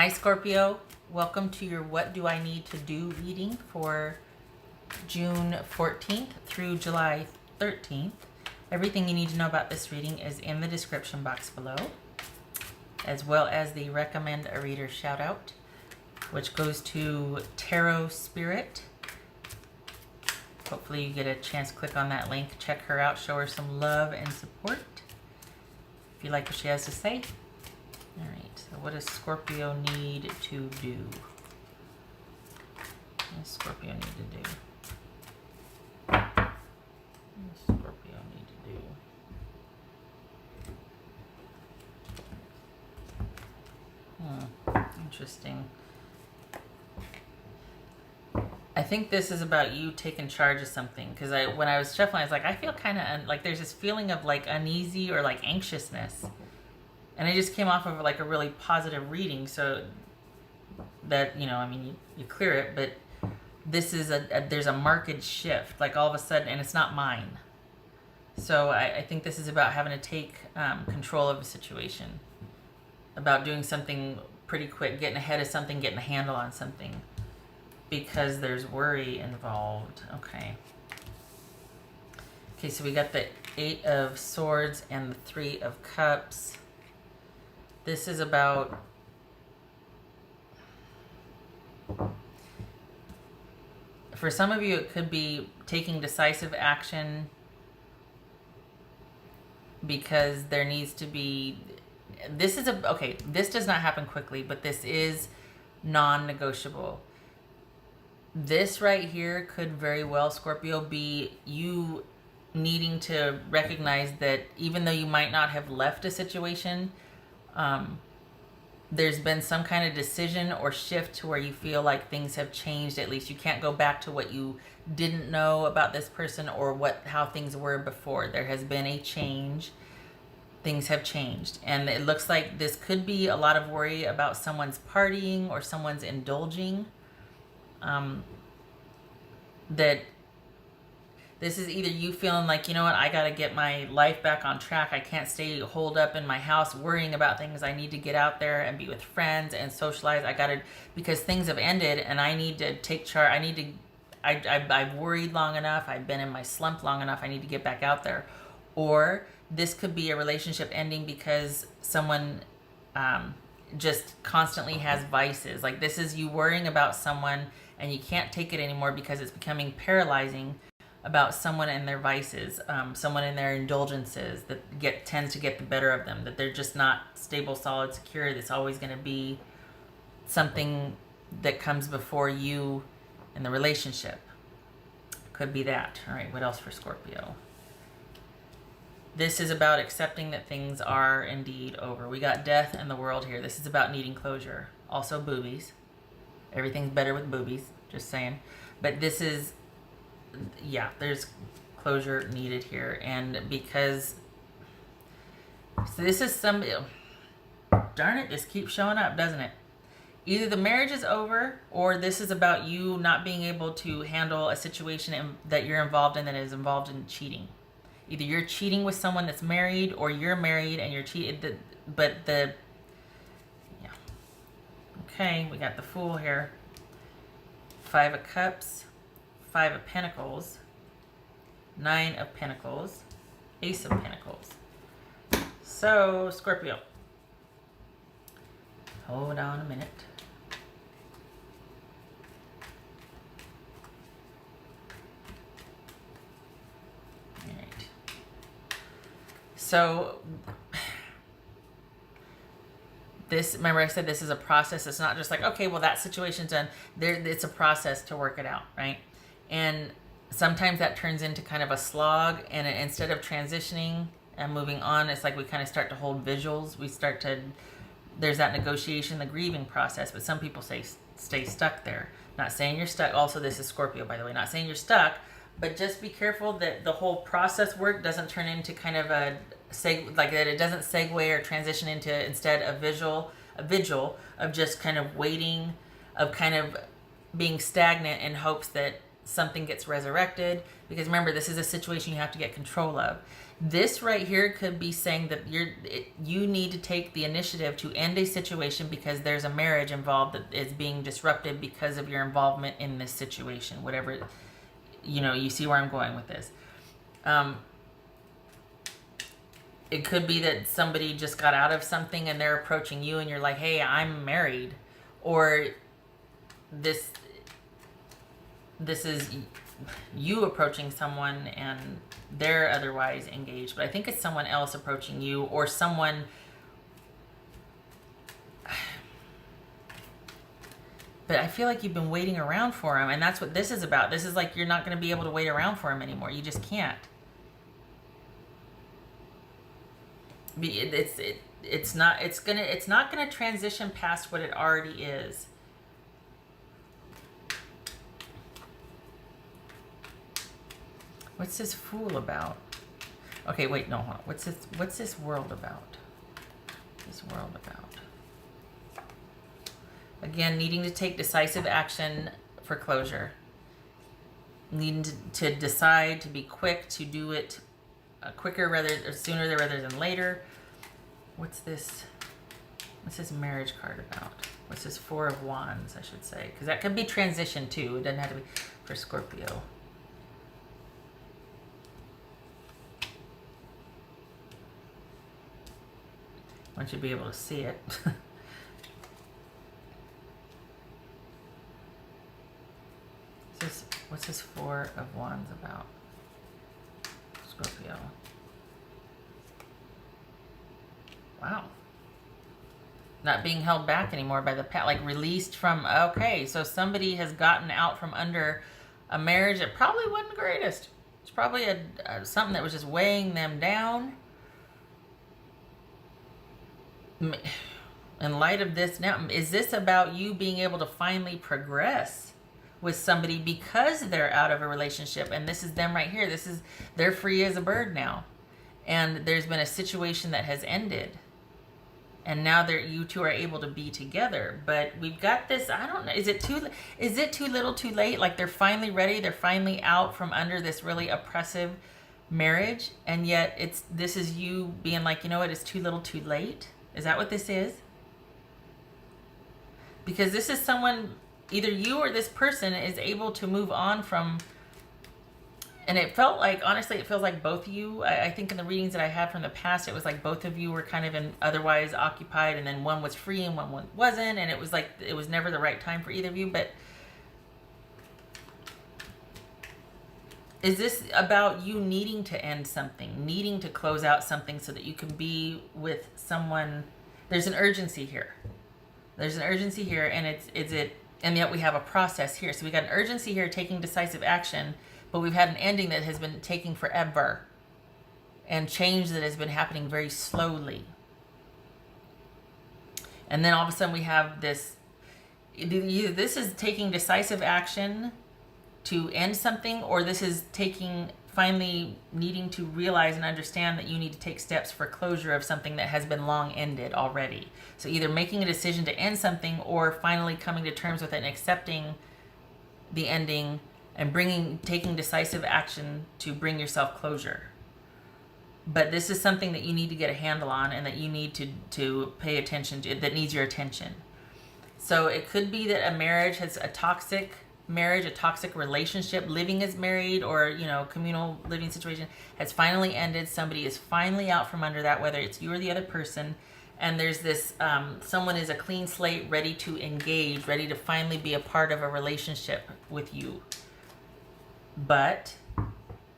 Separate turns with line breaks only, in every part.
Hi Scorpio, welcome to your What Do I Need to Do reading for June 14th through July 13th. Everything you need to know about this reading is in the description box below, as well as the recommend a reader shout out, which goes to Tarot Spirit. Hopefully you get a chance to click on that link, check her out, show her some love and support if you like what she has to say. All right, so what does Scorpio need to do? What does Scorpio need to do? What does Scorpio need to do? Interesting. I think this is about you taking charge of something, because when I was shuffling, I was like, I feel kind of like there's this feeling of like uneasy or like anxiousness. And I just came off of like a really positive reading, so that, you know, I mean, you clear it, but this is there's a marked shift, like all of a sudden, and it's not mine. So I think this is about having to take control of a situation, about doing something pretty quick, getting ahead of something, getting a handle on something, because there's worry involved. Okay, so we got the 8 of Swords and the 3 of Cups. This is about for some of you, it could be taking decisive action because there needs to be, this is okay, this does not happen quickly, but this is non-negotiable. This right here could very well, Scorpio, be you needing to recognize that even though you might not have left a situation, there's been some kind of decision or shift to where you feel like things have changed. At least you can't go back to what you didn't know about this person or how things were before. There has been a change. Things have changed. And it looks like this could be a lot of worry about someone's partying or someone's indulging. That this is either you feeling like, you know what, I got to get my life back on track. I can't stay holed up in my house worrying about things. I need to get out there and be with friends and socialize. Because things have ended and I need to take charge. I've worried long enough. I've been in my slump long enough. I need to get back out there. Or this could be a relationship ending because someone just constantly has vices. Like this is you worrying about someone and you can't take it anymore because it's becoming paralyzing about someone and their vices, someone and their indulgences that tends to get the better of them, that they're just not stable, solid, secure. It's always going to be something that comes before you in the relationship. Could be that. All right, what else for Scorpio? This is about accepting that things are indeed over. We got Death and the World here. This is about needing closure. Also boobies. Everything's better with boobies, just saying. But this is, yeah, there's closure needed here. And because, so this is darn it, this keeps showing up, doesn't it? Either the marriage is over, or this is about you not being able to handle a situation that you're involved in that is involved in cheating. Either you're cheating with someone that's married, or you're married and you're cheating. Yeah. Okay, we got the Fool here. 5 of Cups, 5 of Pentacles, 9 of Pentacles, Ace of Pentacles. So, Scorpio, hold on a minute. All right. So, this, remember I said this is a process. It's not just like, okay, well that situation's done. It's a process to work it out, right? And sometimes that turns into kind of a slog, and instead of transitioning and moving on, it's like we kind of start to hold visuals. There's that negotiation, the grieving process, but some people stay stuck there. Not saying you're stuck. Also, this is Scorpio, by the way. Not saying you're stuck, but just be careful that the whole process work doesn't turn into kind of like that it doesn't segue or transition into instead a vigil of just kind of waiting, of kind of being stagnant in hopes that something gets resurrected, because remember, this is a situation you have to get control of. This right here could be saying that you need to take the initiative to end a situation because there's a marriage involved that is being disrupted because of your involvement in this situation. Whatever, you see where I'm going with this. It could be that somebody just got out of something and they're approaching you and you're like, hey, I'm married. Or this is you approaching someone and they're otherwise engaged. But I think it's someone else approaching you, or someone... But I feel like you've been waiting around for him, and that's what this is about. This is like you're not going to be able to wait around for him anymore. You just can't. It's not gonna transition past what it already is. What's this Fool about? Okay, wait, no, hold on. What's this World about? This World about? Again, needing to take decisive action for closure. Needing to decide, to be quick, to do it quicker sooner rather than later. What's this marriage card about? What's this Four of Wands, I should say? Because that could be transition too. It doesn't have to be for Scorpio. I want you to be able to see it. What's this Four of Wands about? Scorpio. Wow. Not being held back anymore by the past, like released from, okay, so somebody has gotten out from under a marriage that probably wasn't the greatest. It's probably something that was just weighing them down. In light of this now, is this about you being able to finally progress with somebody because they're out of a relationship? And this is them right here. They're free as a bird now. And there's been a situation that has ended. And now you two are able to be together. But we've got this, I don't know, is it too little too late? Like they're finally ready, they're finally out from under this really oppressive marriage, and yet this is you being like, you know what, it's too little too late? Is that what this is? Because this is someone, either you or this person is able to move on from, and it felt like, honestly, it feels like both of you, I think in the readings that I had from the past, it was like both of you were kind of otherwise occupied, and then one was free and one wasn't, and it was like, it was never the right time for either of you. But is this about you needing to end something, needing to close out something so that you can be with someone? There's an urgency here. There's an urgency here, and and yet we have a process here. So we got an urgency here, taking decisive action, but we've had an ending that has been taking forever, and change that has been happening very slowly. And then all of a sudden we have this, either this is taking decisive action to end something, or this is finally needing to realize and understand that you need to take steps for closure of something that has been long ended already. So either making a decision to end something, or finally coming to terms with it and accepting the ending and taking decisive action to bring yourself closure. But this is something that you need to get a handle on, and that you need to pay attention to, that needs your attention. So it could be that a marriage has a toxic marriage, a toxic relationship, living as married, or communal living situation has finally ended. Somebody is finally out from under that, whether it's you or the other person, and there's this someone is a clean slate, ready to engage, ready to finally be a part of a relationship with you. But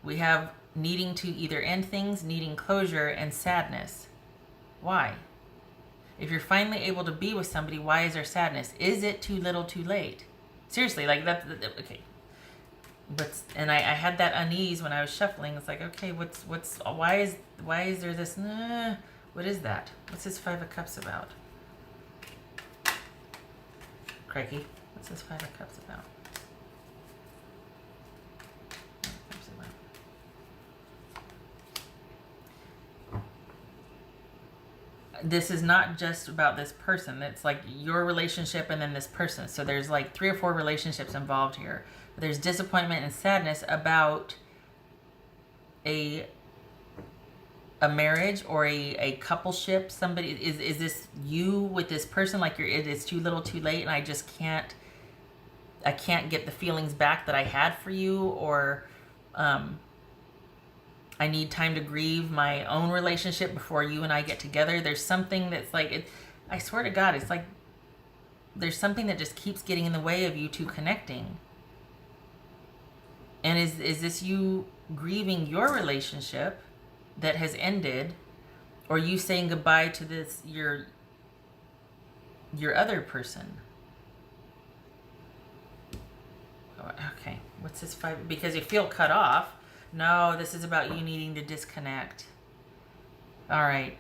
we have needing to either end things, needing closure, and sadness. Why? If you're finally able to be with somebody, why is there sadness? Is it too little too late? Seriously, like that, okay. And I had that unease when I was shuffling. It's like, okay, why is there this, what is that? What's this Five of Cups about? Crikey, what's this Five of Cups about? this is not just about this person. It's like your relationship and then this person. So there's like 3 or 4 relationships involved here. There's disappointment and sadness about a marriage or a coupleship. Somebody, is this you with this person? Like it is too little too late and I can't get the feelings back that I had for you, or I need time to grieve my own relationship before you and I get together. There's something that's like, I swear to God, it's like there's something that just keeps getting in the way of you two connecting. And is this you grieving your relationship that has ended, or you saying goodbye to this your other person? Okay, what's this 5? Because you feel cut off. No, this is about you needing to disconnect. All right.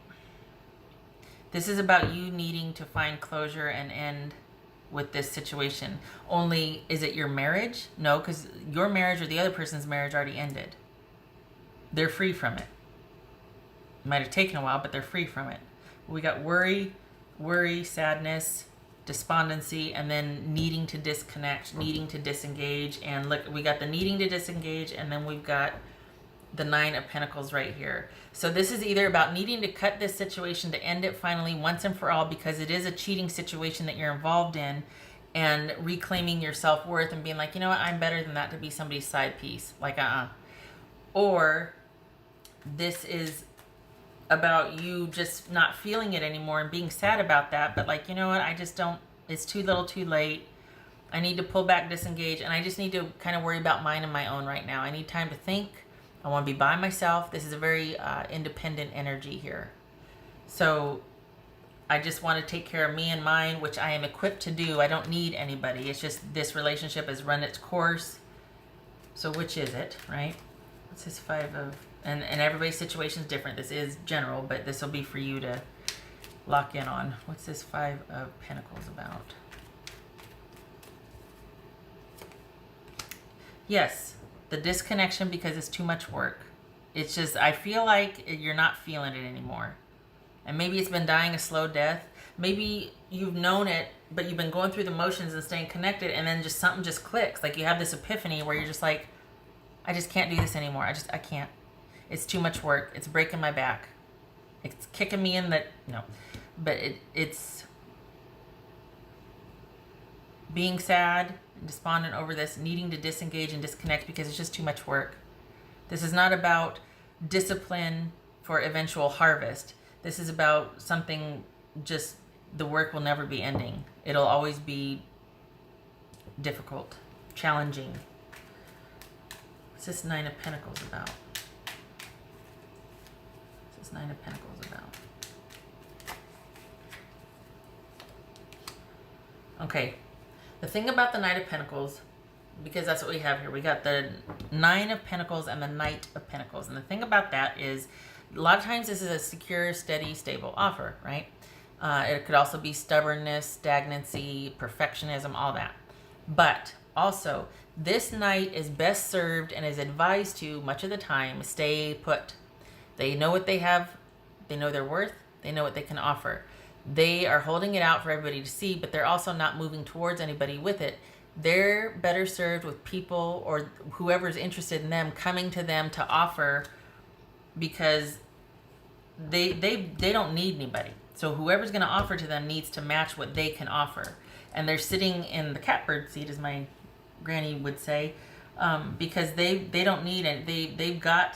This is about you needing to find closure and end with this situation. Only, is it your marriage? No, because your marriage or the other person's marriage already ended. They're free from it. Might have taken a while, but they're free from it. We got worry, sadness, despondency, and then needing to disconnect, needing to disengage. And look, we got the needing to disengage, and then we've got the 9 of Pentacles right here. So this is either about needing to cut this situation, to end it finally once and for all, because it is a cheating situation that you're involved in, and reclaiming your self-worth and being like, you know what, I'm better than that to be somebody's side piece. Like, Or this is about you just not feeling it anymore and being sad about that, but like, you know what, I just don't, it's too little too late. I need to pull back, disengage, and I just need to kind of worry about mine and my own right now. I need time to think. I want to be by myself. This is a very independent energy here. So I just want to take care of me and mine, which I am equipped to do. I don't need anybody. It's just this relationship has run its course. So which is it, right? What's this 5 of... And everybody's situation is different. This is general, but this will be for you to lock in on. What's this 5 of Pentacles about? Yes, the disconnection because it's too much work. It's just, I feel like you're not feeling it anymore. And maybe it's been dying a slow death. Maybe you've known it, but you've been going through the motions and staying connected, and then just something just clicks. Like you have this epiphany where you're just like, I just can't do this anymore. I can't. It's too much work. It's breaking my back. It's kicking me in the... No. But it's being sad and despondent over this, needing to disengage and disconnect because it's just too much work. This is not about discipline for eventual harvest. This is about something, just the work will never be ending. It'll always be difficult, challenging. What's this 9 of Pentacles about? 9 of Pentacles about? Okay, the thing about the Knight of Pentacles, because that's what we have here, we got the 9 of Pentacles and the Knight of Pentacles, and the thing about that is a lot of times this is a secure, steady, stable offer, right? It could also be stubbornness, stagnancy, perfectionism, all that. But also, this Knight is best served and is advised to, much of the time, stay put. They know what they have. They know their worth. They know what they can offer. They are holding it out for everybody to see, but they're also not moving towards anybody with it. They're better served with people or whoever's interested in them coming to them to offer, because they don't need anybody. So whoever's going to offer to them needs to match what they can offer. And they're sitting in the catbird seat, as my granny would say, because they don't need it. They've got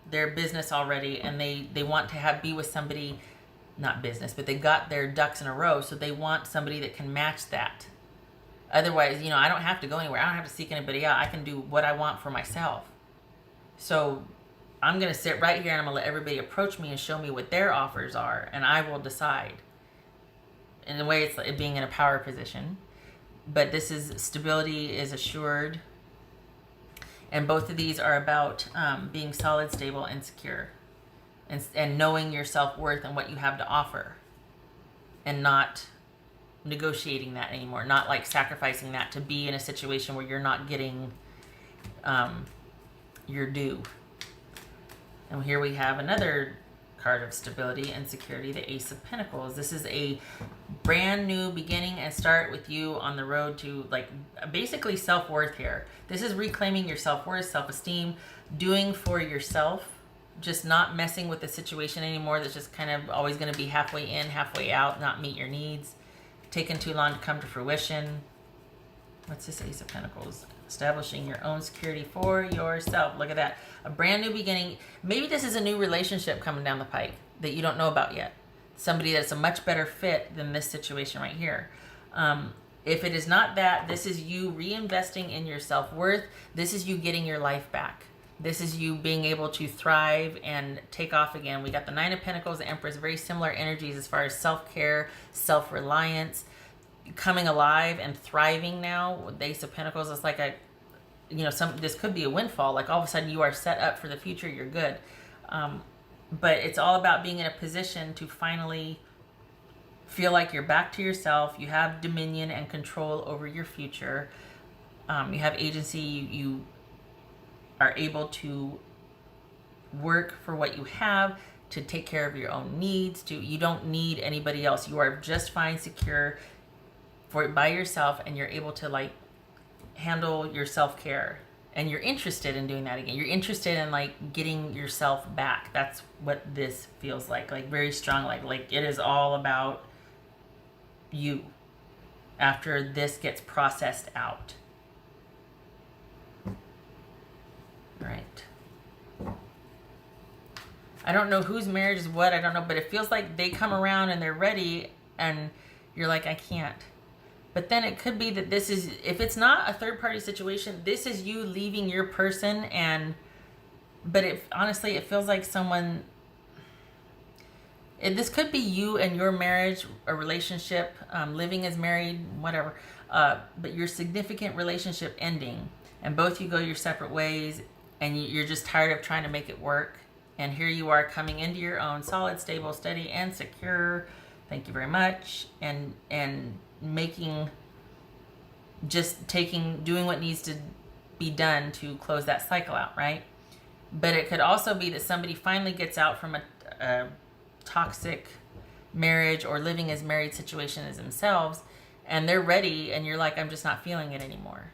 their business already, and they want to be with somebody, not business, but they got their ducks in a row, so they want somebody that can match that. Otherwise, you know, I don't have to go anywhere. I don't have to seek anybody out. I can do what I want for myself. So I'm going to sit right here and I'm going to let everybody approach me and show me what their offers are, and I will decide. In a way, it's like being in a power position, but this is stability is assured. And both of these are about being solid, stable, and secure. And knowing your self-worth and what you have to offer. And not negotiating that anymore. Not like sacrificing that to be in a situation where you're not getting your due. And here we have another card of stability and security, the Ace of Pentacles. This is a brand new beginning and start with you on the road to like basically self-worth here. This is reclaiming your self-worth, self-esteem, doing for yourself, just not messing with the situation anymore that's just kind of always going to be halfway in, halfway out, not meet your needs, taking too long to come to fruition. What's this Ace of Pentacles? Establishing your own security for yourself. Look at that. A brand new beginning. Maybe this is a new relationship coming down the pike that you don't know about yet. Somebody that's a much better fit than this situation right here. If it is not that, this is you reinvesting in your self-worth. This is you getting your life back. This is you being able to thrive and take off again. We got the Nine of Pentacles, the Empress, very similar energies as far as self-care, self-reliance, coming alive and thriving now. With the Ace of Pentacles, it's like this could be a windfall. Like all of a sudden you are set up for the future. You're good. But it's all about being in a position to finally feel like you're back to yourself. You have dominion and control over your future. You have agency. You are able to work for what you have, to take care of your own needs. You don't need anybody else. You are just fine, secure for it by yourself, and you're able to like handle your self-care, and you're interested in doing that again. You're interested in like getting yourself back. That's what this feels like very strong, like it is all about you after this gets processed out. All right, I don't know whose marriage is what, I don't know, but it feels like they come around and they're ready and you're like, I can't. But then it could be that this is, if it's not a third-party situation, this is you leaving your person. But honestly, it feels like someone, this could be you and your marriage, a relationship, living as married, whatever. But your significant relationship ending, and both you go your separate ways, and you're just tired of trying to make it work. And here you are coming into your own, solid, stable, steady, and secure. Thank you very much. And doing what needs to be done to close that cycle out, right? But it could also be that somebody finally gets out from a toxic marriage or living as married situation as themselves, and they're ready, and you're like, I'm just not feeling it anymore.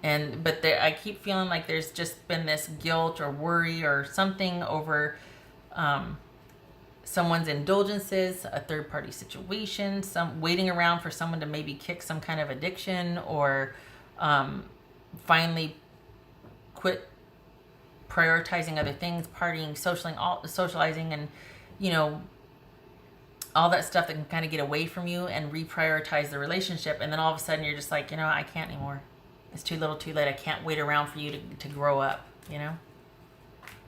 But I keep feeling like there's just been this guilt or worry or something over someone's indulgences, a third-party situation, some waiting around for someone to maybe kick some kind of addiction, or finally quit prioritizing other things, partying, socializing, and all that stuff that can kind of get away from you and reprioritize the relationship. And then all of a sudden you're just like, I can't anymore. It's too little too late. I can't wait around for you to grow up,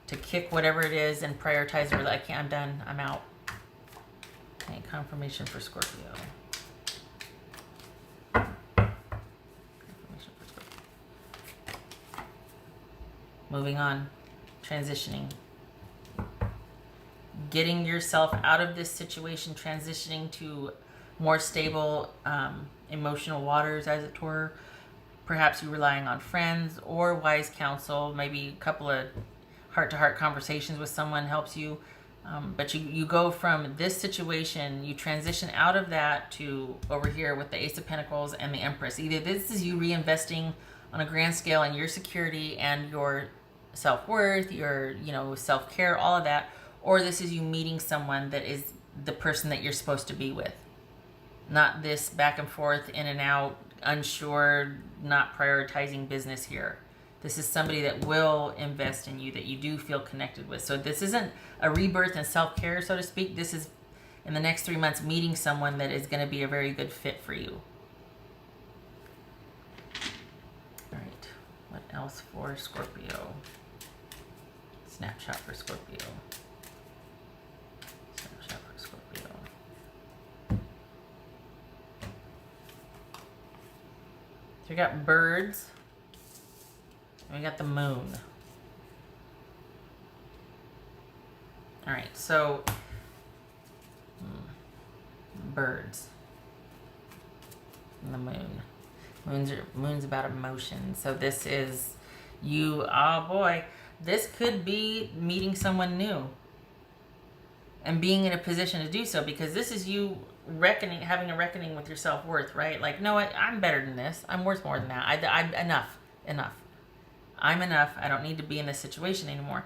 to kick whatever it is and prioritize the relationship. I'm done. I'm out. Okay, confirmation for Scorpio. Confirmation for Scorpio. Moving on. Transitioning. Getting yourself out of this situation, transitioning to more stable emotional waters, as it were. Perhaps you're relying on friends or wise counsel. Maybe a couple of heart-to-heart conversations with someone helps you. But you go from this situation, you transition out of that to over here with the Ace of Pentacles and the Empress. Either this is you reinvesting on a grand scale in your security and your self-worth, your self-care, all of that, or this is you meeting someone that is the person that you're supposed to be with. Not this back and forth, in and out, unsure, not prioritizing business here. This is somebody that will invest in you, that you do feel connected with. So this isn't a rebirth and self-care, so to speak. This is, in the next 3 months, meeting someone that is going to be a very good fit for you. All right. What else for Scorpio? Snapshot for Scorpio. Snapshot for Scorpio. So we got birds. And we got the moon. All right, so birds and the moon. Moon's about emotion. So this is you. Oh boy, this could be meeting someone new. and being in a position to do so, because this is you reckoning, having a reckoning with your self-worth, right? Like, no, I'm better than this. I'm worth more than that. Enough. I'm enough. I don't need to be in this situation anymore.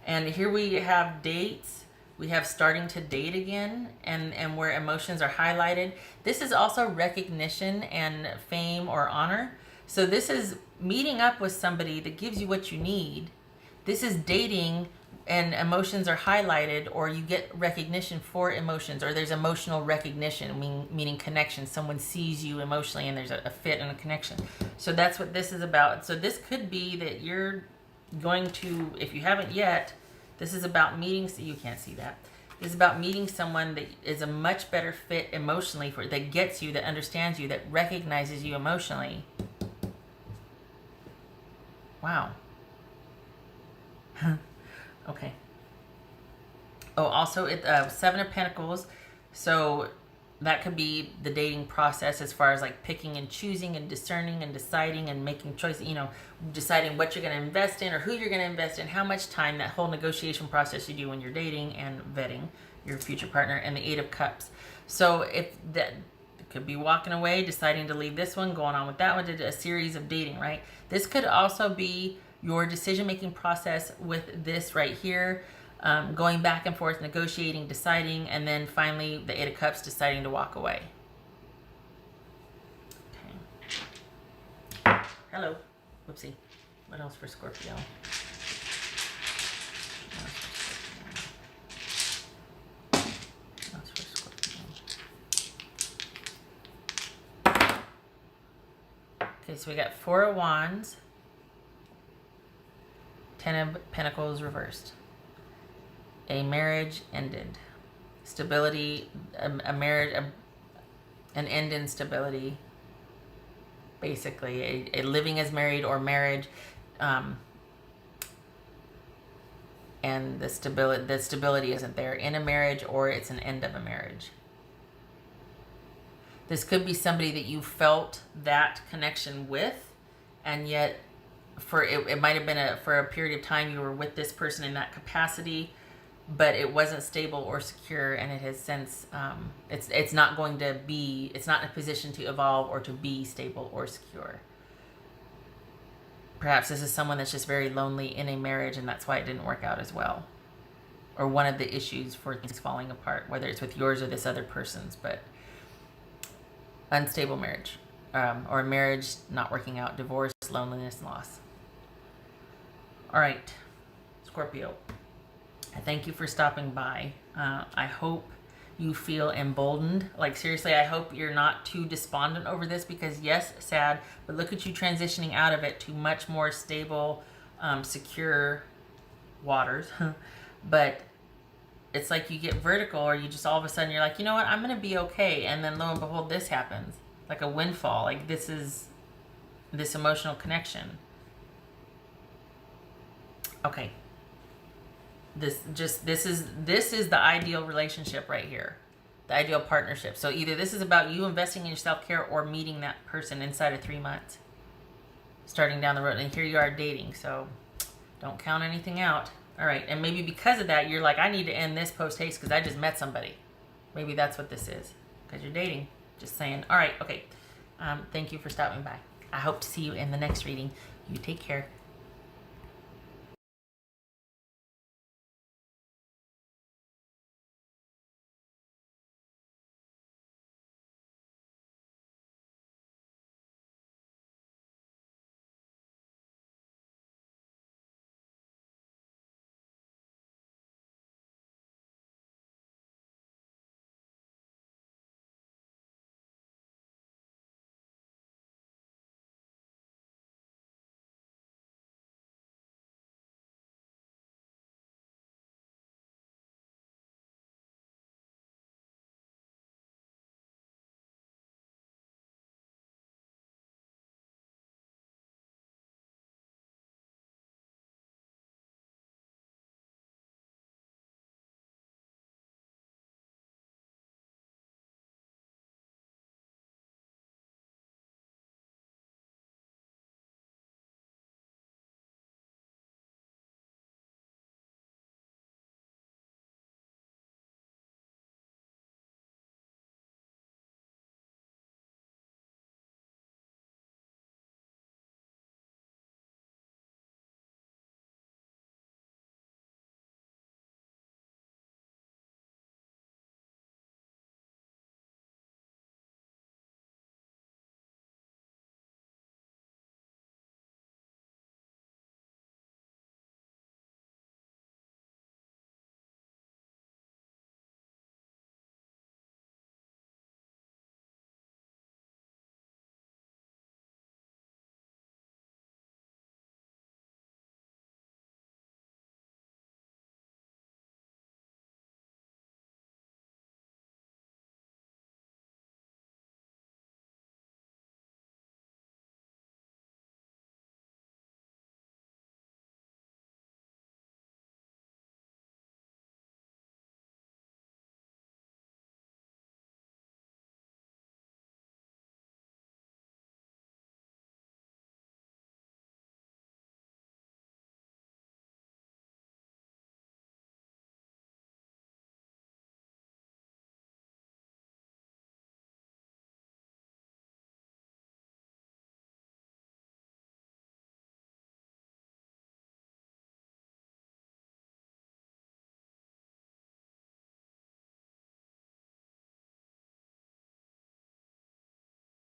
And here we have dates. We have starting to date again, and where emotions are highlighted. This is also recognition and fame or honor. So this is meeting up with somebody that gives you what you need. This is dating and emotions are highlighted, or you get recognition for emotions, or there's emotional recognition, meaning connection. Someone sees you emotionally and there's a fit and a connection. So that's what this is about. So this could be that you're going to, if you haven't yet, this is about meeting, so you can't see that. This is about meeting someone that is a much better fit emotionally, for that gets you, that understands you, that recognizes you emotionally. Wow. Okay. Oh, also, Seven of Pentacles. So that could be the dating process, as far as like picking and choosing and discerning and deciding and making choices, deciding what you're going to invest in or who you're going to invest in, how much time, that whole negotiation process you do when you're dating and vetting your future partner. And the Eight of Cups. So if that could be walking away, deciding to leave this one, going on with that one, a series of dating, right? This could also be your decision-making process with this right here. Going back and forth, negotiating, deciding, and then finally the Eight of Cups, deciding to walk away. Okay. Hello. Whoopsie. What else for Scorpio? What else for Scorpio? Okay, so we got Four of Wands, Ten of Pentacles reversed. A marriage ended. Stability, a marriage, an end in stability. Basically, a living as married or marriage, and the stability isn't there in a marriage, or it's an end of a marriage. This could be somebody that you felt that connection with, and yet it might have been for a period of time you were with this person in that capacity, but it wasn't stable or secure, and it has since, it's not going to be, it's not in a position to evolve or to be stable or secure. Perhaps this is someone that's just very lonely in a marriage, and that's why it didn't work out as well. Or one of the issues for things falling apart, whether it's with yours or this other person's, but unstable marriage, or a marriage not working out, divorce, loneliness, and loss. All right, Scorpio. I thank you for stopping by. I hope you feel emboldened. Like, seriously, I hope you're not too despondent over this, because yes, sad, but look at you transitioning out of it to much more stable, secure waters. But it's like you get vertical, or you just all of a sudden you're like, you know what, I'm going to be okay. And then lo and behold, this happens. Like a windfall. Like this is this emotional connection. Okay. This is the ideal relationship right here, the ideal partnership. So either this is about you investing in your self-care, or meeting that person inside of 3 months, starting down the road. And here you are dating, so don't count anything out. All right, and maybe because of that, you're like, I need to end this post-haste because I just met somebody. Maybe that's what this is, because you're dating. Just saying. All right, okay. Thank you for stopping by. I hope to see you in the next reading. You take care.